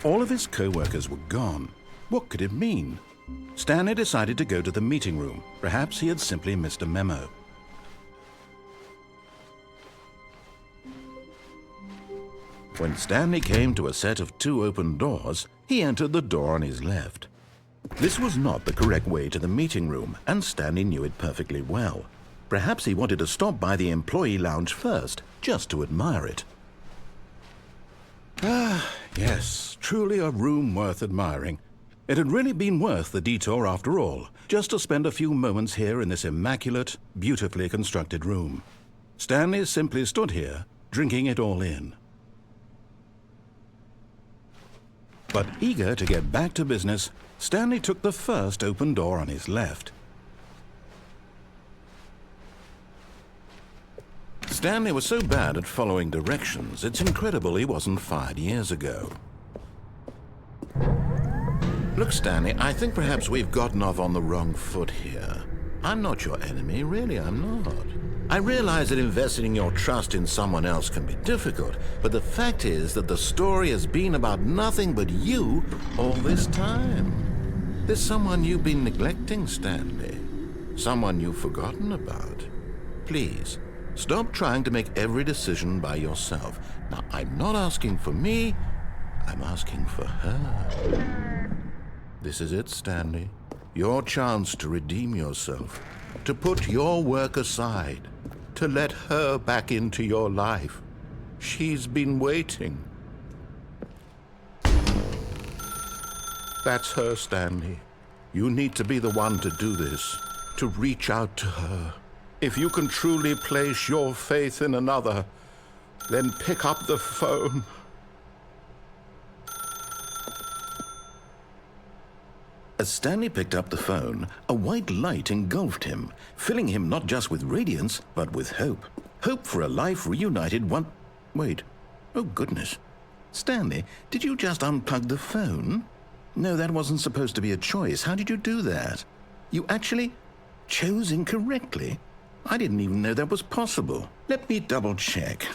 All of his co-workers were gone. What could it mean? Stanley decided to go to the meeting room. Perhaps he had simply missed a memo. When Stanley came to a set of 2 open doors, he entered the door on his left. This was not the correct way to the meeting room, and Stanley knew it perfectly well. Perhaps he wanted to stop by the employee lounge first, just to admire it. Ah, yes, truly a room worth admiring. It had really been worth the detour after all, just to spend a few moments here in this immaculate, beautifully constructed room. Stanley simply stood here, drinking it all in. But eager to get back to business, Stanley took the first open door on his left. Stanley was so bad at following directions, it's incredible he wasn't fired years ago. Look, Stanley, I think perhaps we've gotten off on the wrong foot here. I'm not your enemy, really, I'm not. I realize that investing your trust in someone else can be difficult, but the fact is that the story has been about nothing but you all this time. There's someone you've been neglecting, Stanley. Someone you've forgotten about. Please, stop trying to make every decision by yourself. Now, I'm not asking for me, I'm asking for her. This is it, Stanley. Your chance to redeem yourself, to put your work aside, to let her back into your life. She's been waiting. That's her, Stanley. You need to be the one to do this, to reach out to her. If you can truly place your faith in another, then pick up the phone. As Stanley picked up the phone, a white light engulfed him, filling him not just with radiance, but with hope. Hope for a life reunited one... Wait. Oh, goodness. Stanley, did you just unplug the phone? No, that wasn't supposed to be a choice. How did you do that? You actually chose incorrectly? I didn't even know that was possible. Let me double-check.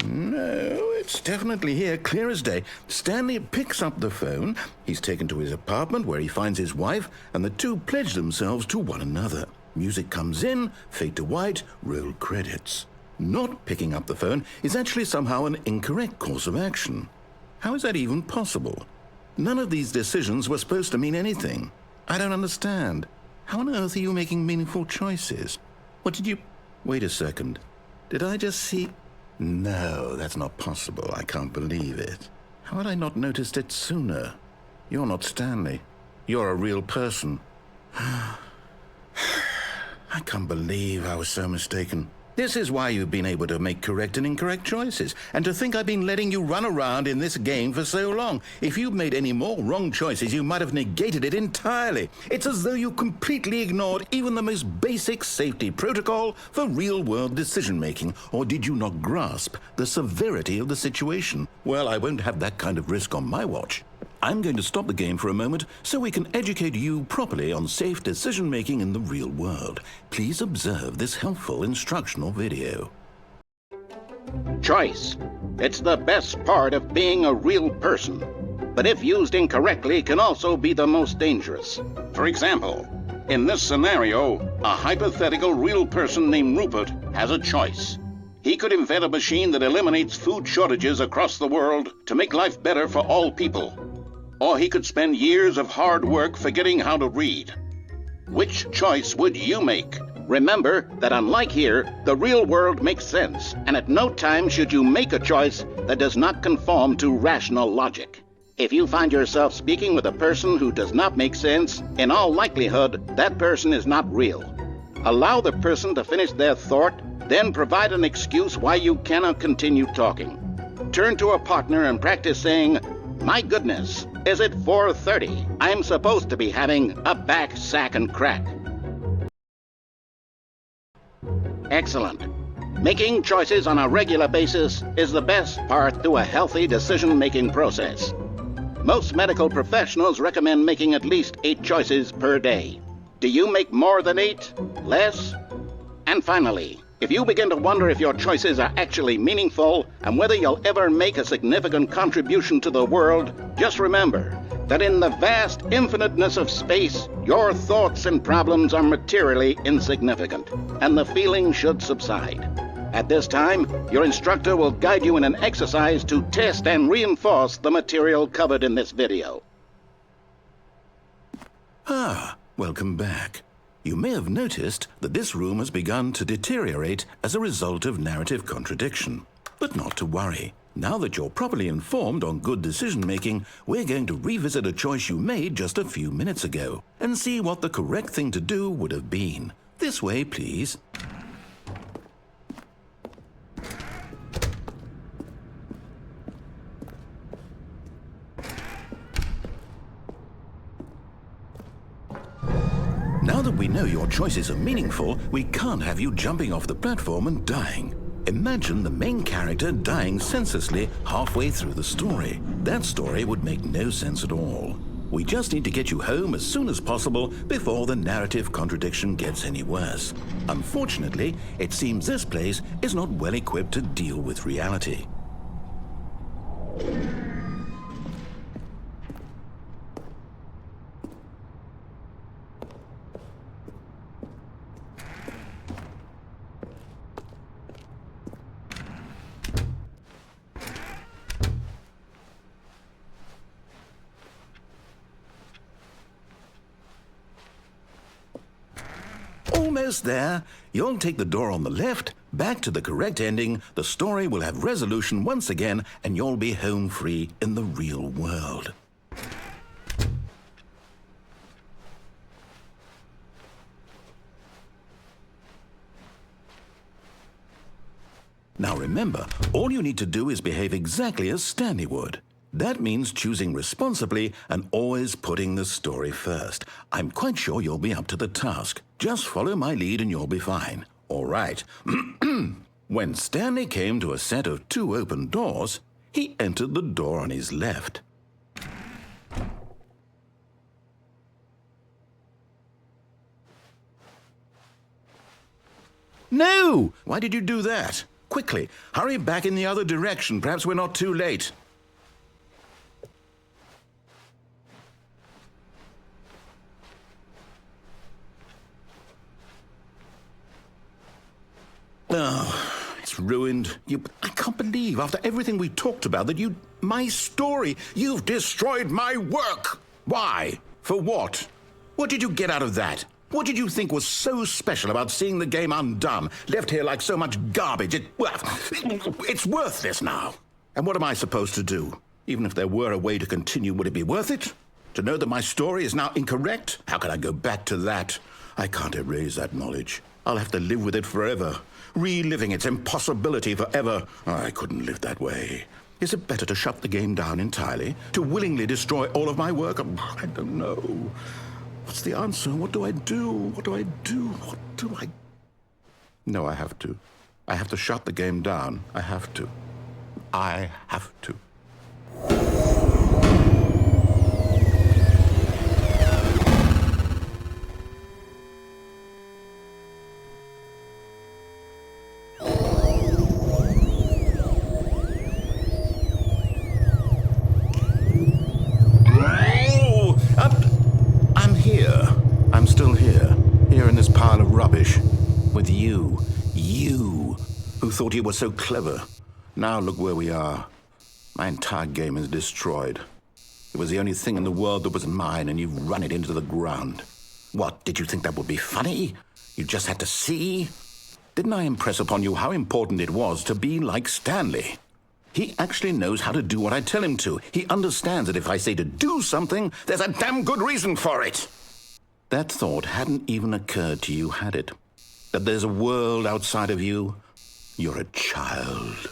No, it's definitely here, clear as day. Stanley picks up the phone. He's taken to his apartment where he finds his wife, and the two pledge themselves to one another. Music comes in, fade to white, roll credits. Not picking up the phone is actually somehow an incorrect course of action. How is that even possible? None of these decisions were supposed to mean anything. I don't understand. How on earth are you making meaningful choices? What did you... Wait a second. Did I just see... No, that's not possible. I can't believe it. How had I not noticed it sooner? You're not Stanley. You're a real person. I can't believe I was so mistaken. This is why you've been able to make correct and incorrect choices. And to think I've been letting you run around in this game for so long. If you'd made any more wrong choices, you might have negated it entirely. It's as though you completely ignored even the most basic safety protocol for real-world decision-making. Or did you not grasp the severity of the situation? Well, I won't have that kind of risk on my watch. I'm going to stop the game for a moment so we can educate you properly on safe decision-making in the real world. Please observe this helpful instructional video. Choice. It's the best part of being a real person. But if used incorrectly, can also be the most dangerous. For example, in this scenario, a hypothetical real person named Rupert has a choice. He could invent a machine that eliminates food shortages across the world to make life better for all people. Or he could spend years of hard work forgetting how to read. Which choice would you make? Remember that unlike here, the real world makes sense, and at no time should you make a choice that does not conform to rational logic. If you find yourself speaking with a person who does not make sense, in all likelihood, that person is not real. Allow the person to finish their thought, then provide an excuse why you cannot continue talking. Turn to a partner and practice saying, "My goodness, is it 4:30? I'm supposed to be having a back, sack, and crack." Excellent. Making choices on a regular basis is the best part to a healthy decision-making process. Most medical professionals recommend making at least 8 choices per day. Do you make more than 8? Less? And finally, If you begin to wonder if your choices are actually meaningful and whether you'll ever make a significant contribution to the world, just remember that in the vast infiniteness of space, your thoughts and problems are materially insignificant, and the feeling should subside. At this time, your instructor will guide you in an exercise to test and reinforce the material covered in this video. Welcome back. You may have noticed that this room has begun to deteriorate as a result of narrative contradiction. But not to worry. Now that you're properly informed on good decision-making, we're going to revisit a choice you made just a few minutes ago and see what the correct thing to do would have been. This way, please. Now that we know your choices are meaningful, we can't have you jumping off the platform and dying. Imagine the main character dying senselessly halfway through the story. That story would make no sense at all. We just need to get you home as soon as possible before the narrative contradiction gets any worse. Unfortunately, it seems this place is not well equipped to deal with reality. Almost there. You'll take the door on the left, back to the correct ending, the story will have resolution once again, and you'll be home free in the real world. Now remember, all you need to do is behave exactly as Stanley would. That means choosing responsibly and always putting the story first. I'm quite sure you'll be up to the task. Just follow my lead and you'll be fine. All right. When Stanley came to a set of 2 open doors, he entered the door on his left. No! Why did you do that? Quickly, hurry back in the other direction. Perhaps we're not too late. Oh, it's ruined. I can't believe, after everything we talked about, that my story, you've destroyed my work. Why? For what? What did you get out of that? What did you think was so special about seeing the game undone, left here like so much garbage? It's worthless now. And what am I supposed to do? Even if there were a way to continue, would it be worth it? To know that my story is now incorrect? How can I go back to that? I can't erase that knowledge. I'll have to live with it forever. Reliving its impossibility forever. I couldn't live that way. Is it better to shut the game down entirely? To willingly destroy all of my work? I don't know. What's the answer? What do I do? What do I do? What do I... No, I have to. I have to shut the game down. I have to. I have to. I'm still here in this pile of rubbish, with you who thought you were so clever. Now look where we are. My entire game is destroyed. It was the only thing in the world that was mine, and you've run it into the ground. What, did you think that would be funny? You just had to see? Didn't I impress upon you how important it was to be like Stanley? He actually knows how to do what I tell him to. He understands that if I say to do something, there's a damn good reason for it. That thought hadn't even occurred to you, had it? That there's a world outside of you? You're a child.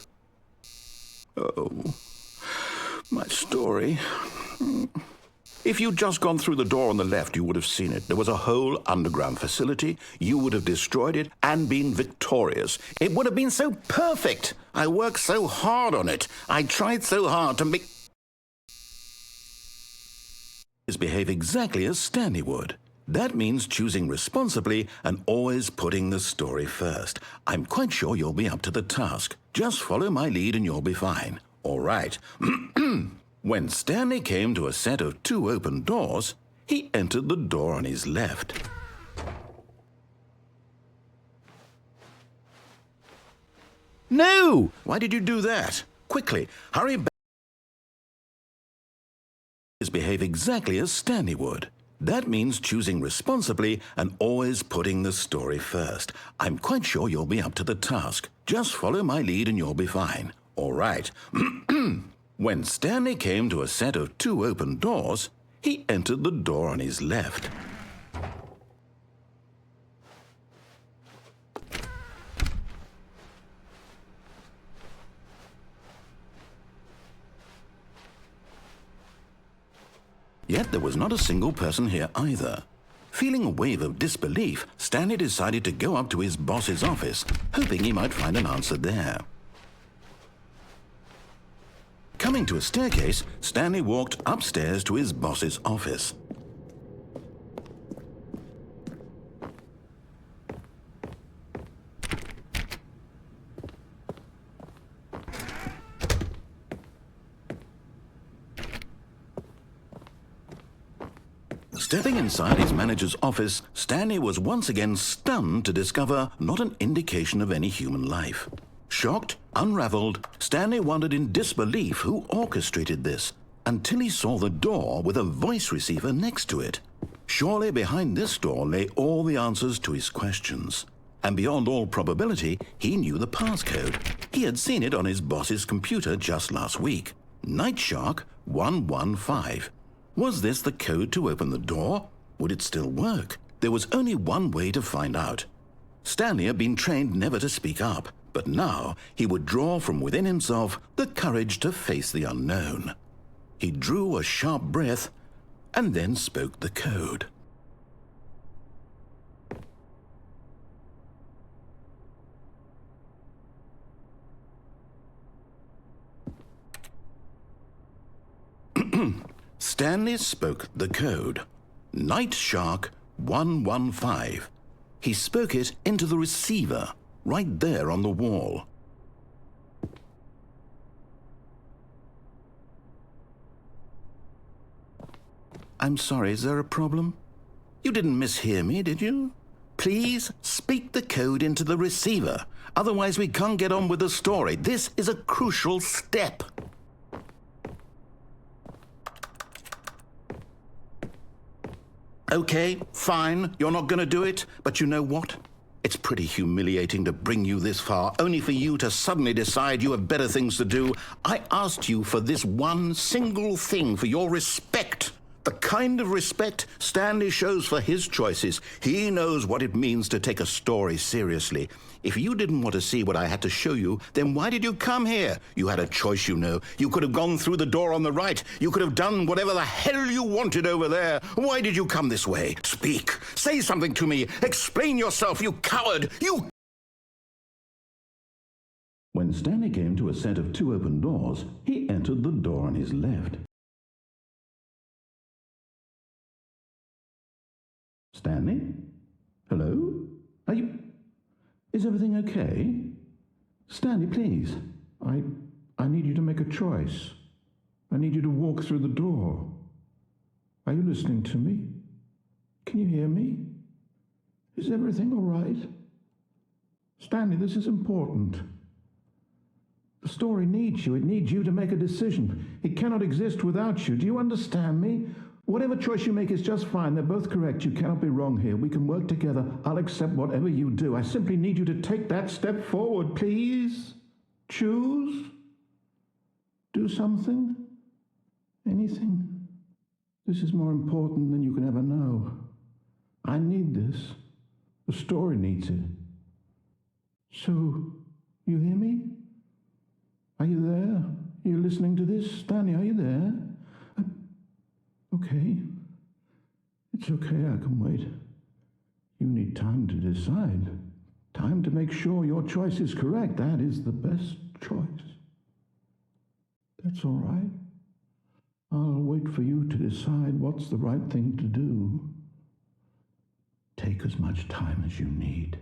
Oh, my story. If you'd just gone through the door on the left, you would have seen it. There was a whole underground facility. You would have destroyed it and been victorious. It would have been so perfect. I worked so hard on it. I tried so hard to make... behave exactly as Stanley would. That means choosing responsibly and always putting the story first. I'm quite sure you'll be up to the task. Just follow my lead and you'll be fine. All right. When Stanley came to a set of 2 open doors, he entered the door on his left. No! Why did you do that? Quickly, hurry back. Behave exactly as Stanley would. That means choosing responsibly and always putting the story first. I'm quite sure you'll be up to the task. Just follow my lead and you'll be fine. All right. When Stanley came to a set of 2 open doors, he entered the door on his left. Yet there was not a single person here either. Feeling a wave of disbelief, Stanley decided to go up to his boss's office, hoping he might find an answer there. Coming to a staircase, Stanley walked upstairs to his boss's office. Stepping inside his manager's office, Stanley was once again stunned to discover not an indication of any human life. Shocked, unraveled, Stanley wondered in disbelief who orchestrated this, until he saw the door with a voice receiver next to it. Surely behind this door lay all the answers to his questions. And beyond all probability, he knew the passcode. He had seen it on his boss's computer just last week. Night Shark 115. Was this the code to open the door? Would it still work? There was only one way to find out. Stanley had been trained never to speak up, but now he would draw from within himself the courage to face the unknown. He drew a sharp breath and then spoke the code. Stanley spoke the code. Night Shark 115. He spoke it into the receiver, right there on the wall. I'm sorry, is there a problem? You didn't mishear me, did you? Please speak the code into the receiver. Otherwise we can't get on with the story. This is a crucial step. Okay, fine, you're not going to do it, but you know what? It's pretty humiliating to bring you this far, only for you to suddenly decide you have better things to do. I asked you for this one single thing, for your respect. The kind of respect Stanley shows for his choices. He knows what it means to take a story seriously. If you didn't want to see what I had to show you, then why did you come here? You had a choice, you know. You could have gone through the door on the right. You could have done whatever the hell you wanted over there. Why did you come this way? Speak. Say something to me. Explain yourself, you coward. You... When Stanley came to a set of 2 open doors, he entered the door on his left. Stanley? Hello? Are you... Is everything okay? Stanley, please. I need you to make a choice. I need you to walk through the door. Are you listening to me? Can you hear me? Is everything all right? Stanley, this is important. The story needs you. It needs you to make a decision. It cannot exist without you. Do you understand me? Whatever choice you make is just fine. They're both correct. You cannot be wrong here. We can work together. I'll accept whatever you do. I simply need you to take that step forward, please. Choose. Do something. Anything. This is more important than you can ever know. I need this. The story needs it. So, you hear me? Are you there? Are you listening to this? Stanley, are you there? Okay. It's okay, I can wait. You need time to decide. Time to make sure your choice is correct. That is the best choice. That's all right. I'll wait for you to decide what's the right thing to do. Take as much time as you need.